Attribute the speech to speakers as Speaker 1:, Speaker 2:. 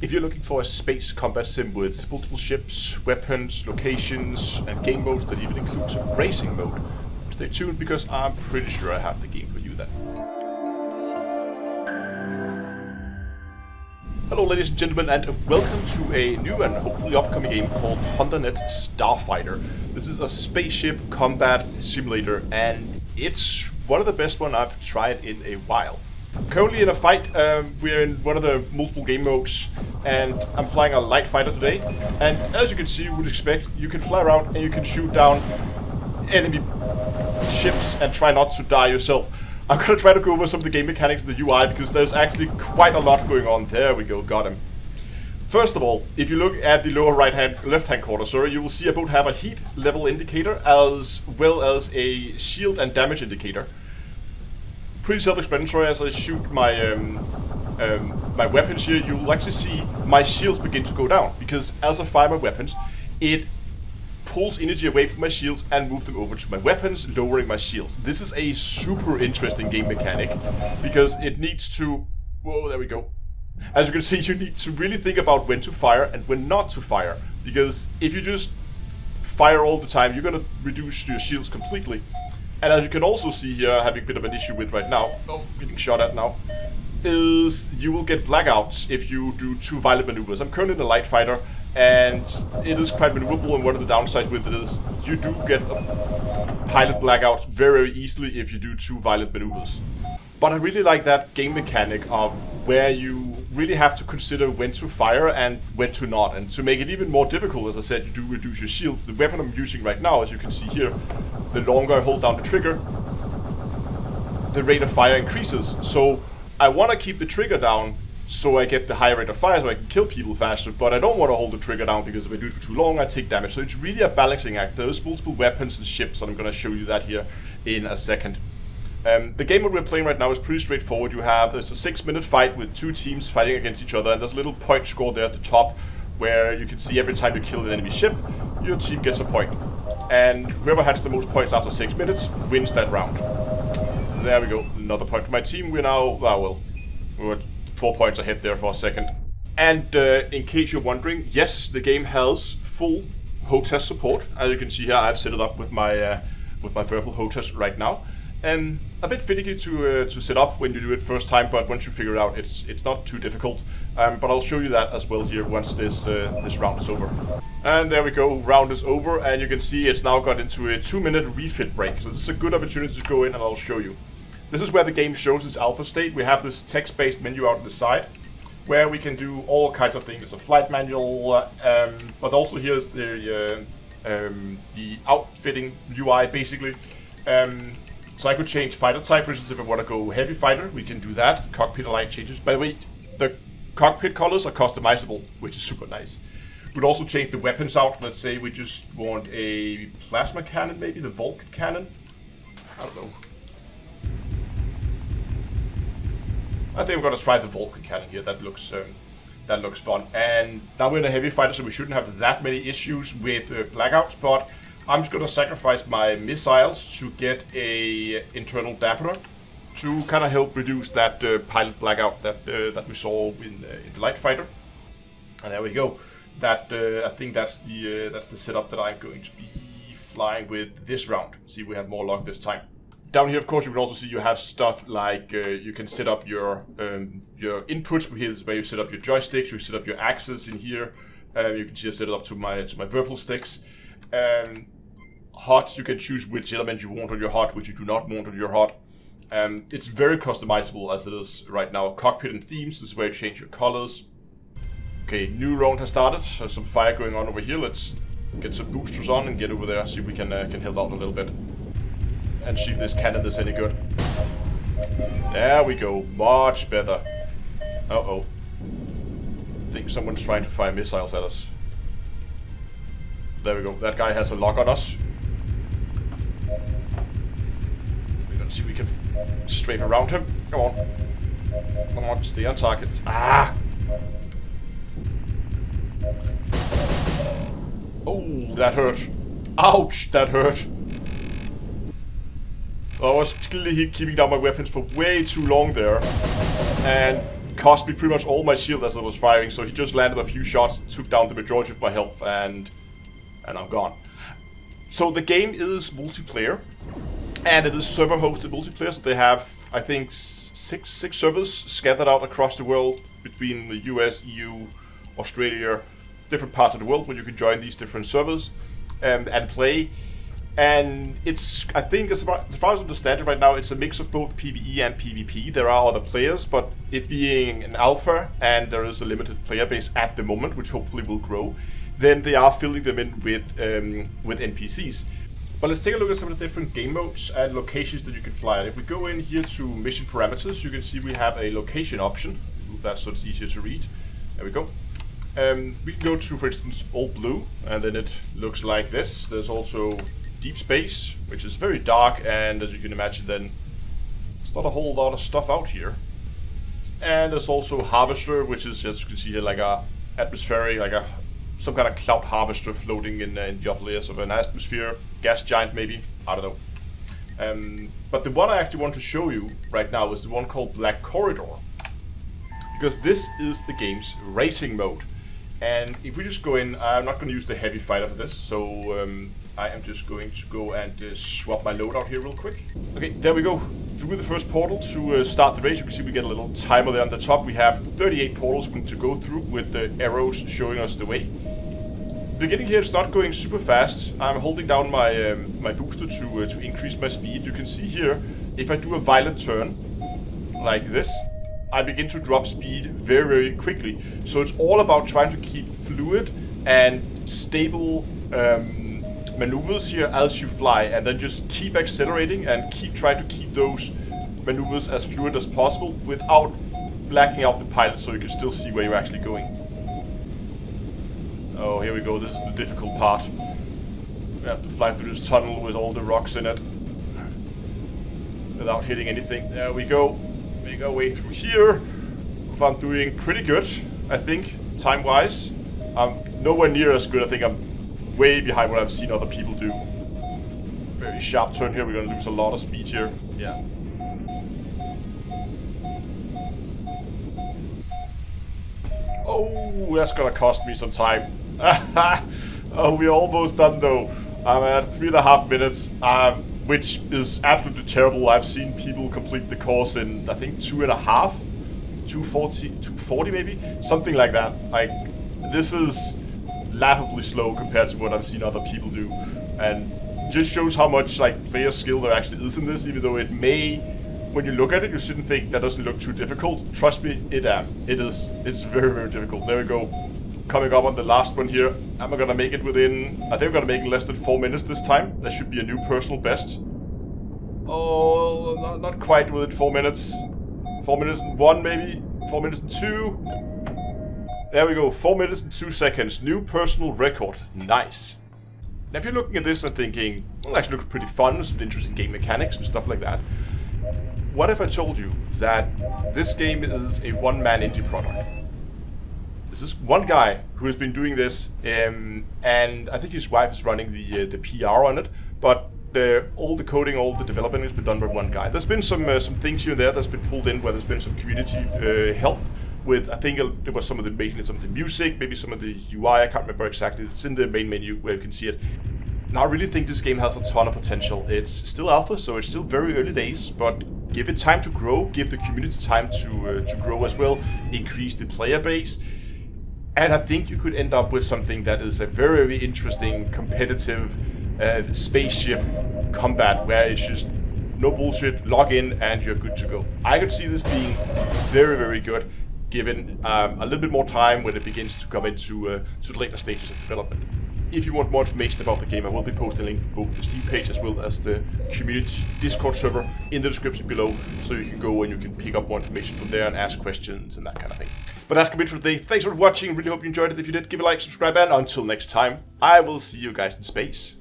Speaker 1: If you're looking for a space combat sim with multiple ships, weapons, locations, and game modes that even includes a racing mode, stay tuned because I'm pretty sure I have the game for you then. Hello ladies and gentlemen, and welcome to a new and hopefully upcoming game called HunterNet StarFighter. This is a spaceship combat simulator and it's one of the best ones I've tried in a while. Currently in a fight, we're in one of the multiple game modes and I'm flying a light fighter today, and as you can see, you would expect, you can fly around and you can shoot down enemy ships and try not to die yourself. I'm gonna try to go over some of the game mechanics of the UI because there's actually quite a lot going on. There we go, got him. First of all, if you look at the lower left-hand corner, sorry, you will see I both have a heat level indicator as well as a shield and damage indicator. Pretty self-explanatory. As I shoot my my weapons here, you will actually see my shields begin to go down because as I fire my weapons, it pulls energy away from my shields and move them over to my weapons, lowering my shields. This is a super interesting game mechanic because it needs to... Whoa, there we go. As you can see, you need to really think about when to fire and when not to fire, because if you just fire all the time, you're gonna reduce your shields completely. And as you can also see here, having a bit of an issue with right now, getting shot at now, is you will get blackouts if you do too violent maneuvers. I'm currently in a light fighter, and it is quite maneuverable, and one of the downsides with it is you do get pilot blackouts very easily if you do too violent maneuvers. But I really like that game mechanic of where you really have to consider when to fire and when to not. And to make it even more difficult, as I said, you do reduce your shield. The weapon I'm using right now, as you can see here, the longer I hold down the trigger, the rate of fire increases. So I want to keep the trigger down so I get the higher rate of fire so I can kill people faster, but I don't want to hold the trigger down because if I do it for too long I take damage. So it's really a balancing act. There's multiple weapons and ships, and I'm going to show you that here in a second. The game that we're playing right now is pretty straightforward. There's a 6-minute fight with two teams fighting against each other, and there's a little point score there at the top where you can see every time you kill an enemy ship, your team gets a point. And whoever has the most points after 6 minutes wins that round. There we go, another point for my team. We're now, we were 4 points ahead there for a second. And in case you're wondering, yes, the game has full HOTAS support. As you can see here, I've set it up with my verbal HOTAS right now. And a bit finicky to set up when you do it first time, but once you figure it out, it's not too difficult. But I'll show you that as well here once this round is over. And there we go, round is over, and you can see it's now got into a 2-minute refit break. So this is a good opportunity to go in, and I'll show you. This is where the game shows its alpha state. We have this text-based menu out on the side, where we can do all kinds of things. There's a flight manual, but also here's the outfitting UI basically. So I could change fighter type, for instance, if I want to go heavy fighter, we can do that. Cockpit light changes. By the way, the cockpit colors are customizable, which is super nice. We'd also change the weapons out. Let's say we just want a plasma cannon, maybe the Vulcan cannon. I don't know. I think we're gonna try the Vulcan cannon here. That looks fun. And now we're in a heavy fighter, so we shouldn't have that many issues with blackouts. But I'm just gonna sacrifice my missiles to get a internal dampener to kind of help reduce that pilot blackout that we saw in the light fighter. And there we go. I think that's the setup that I'm going to be flying with this round. See, we have more luck this time. Down here, of course, you can also see you have stuff like you can set up your inputs. Here is where you set up your joysticks. You set up your axes in here. You can see I set it up to my verbal sticks. HUDs, you can choose which element you want on your HUD, which you do not want on your HUD. It's very customizable as it is right now. Cockpit and themes, this is where you change your colors. Okay, new round has started. There's some fire going on over here. Let's get some boosters on and get over there, see if we can help out a little bit. And see if this cannon is any good. There we go, much better. Uh-oh. I think someone's trying to fire missiles at us. There we go, that guy has a lock on us. We're gonna see if we can strafe around him. Come on. Come on, stay on target. Ah! Oh, that hurt. Ouch, that hurt. I was keeping down my weapons for way too long there. And cost me pretty much all my shield as I was firing, so he just landed a few shots, took down the majority of my health, and I'm gone. So the game is multiplayer, and it is server-hosted multiplayer, so they have, I think, six servers scattered out across the world between the US, EU, Australia, different parts of the world where you can join these different servers and play. And it's, I think, as far as I understand it right now, it's a mix of both PvE and PvP. There are other players, but it being an alpha and there is a limited player base at the moment, which hopefully will grow, then they are filling them in with NPCs. But let's take a look at some of the different game modes and locations that you can fly at. If we go in here to mission parameters, you can see we have a location option. Move that so it's easier to read. There we go. We can go to, for instance, all blue, and then it looks like this. There's also deep space, which is very dark, and as you can imagine, then there's not a whole lot of stuff out here. And there's also harvester, which is, as you can see here, like a atmospheric, like some kind of cloud harvester floating in the upper layers of an atmosphere, gas giant maybe, I don't know. But the one I actually want to show you right now is the one called Black Corridor, because this is the game's racing mode. And if we just go in, I'm not going to use the heavy fighter for this, so I am just going to go and swap my loadout here real quick. Okay, there we go. Through the first portal to start the race. You can see we get a little timer there on the top. We have 38 portals we need to go through with the arrows showing us the way. The beginning here is not going super fast. I'm holding down my my booster to increase my speed. You can see here, if I do a violent turn like this, I begin to drop speed very, very quickly. So it's all about trying to keep fluid and stable maneuvers here as you fly, and then just keep accelerating and keep trying to keep those maneuvers as fluid as possible without blacking out the pilot, so you can still see where you're actually going. Oh, here we go. This is the difficult part. We have to fly through this tunnel with all the rocks in it without hitting anything. There we go. Make our way through here. If I'm doing pretty good, I think, time-wise. I'm nowhere near as good. I think I'm way behind what I've seen other people do. Very sharp turn here. We're going to lose a lot of speed here. Yeah. Oh, that's going to cost me some time. Oh, we're almost done though. I'm at 3.5 minutes. Which is absolutely terrible. I've seen people complete the course in, I think, 2.5, 240 maybe, something like that. Like, this is laughably slow compared to what I've seen other people do, and just shows how much like player skill there actually is in this. Even though it may, when you look at it, you shouldn't think that doesn't look too difficult. Trust me, it is. It's very, very difficult. There we go. Coming up on the last one here. Am I gonna make it within, I think I'm gonna make it less than 4 minutes this time. That should be a new personal best. Oh, not quite within 4 minutes. 4 minutes and 1 maybe, 4 minutes and 2. There we go, 4 minutes and 2 seconds. New personal record, nice. Now if you're looking at this and thinking, well, it actually looks pretty fun, some interesting game mechanics and stuff like that. What if I told you that this game is a one-man indie product? This is one guy who has been doing this, and I think his wife is running the PR on it, but all the coding, all the development has been done by one guy. There's been some things here and there that's been pulled in, where there's been some community help with, I think it was some of the maintenance of the music, maybe some of the UI, I can't remember exactly. It's in the main menu where you can see it. Now I really think this game has a ton of potential. It's still alpha, so it's still very early days, but give it time to grow, give the community time to grow as well, increase the player base. And I think you could end up with something that is a very, very interesting, competitive spaceship combat, where it's just no bullshit, log in and you're good to go. I could see this being very, very good, given a little bit more time when it begins to come into to the later stages of development. If you want more information about the game, I will be posting a link to both the Steam page as well as the community Discord server in the description below, so you can go and you can pick up more information from there and ask questions and that kind of thing. But that's gonna be it for today. Thanks for watching. Really hope you enjoyed it. If you did, give a like, subscribe, and until next time, I will see you guys in space.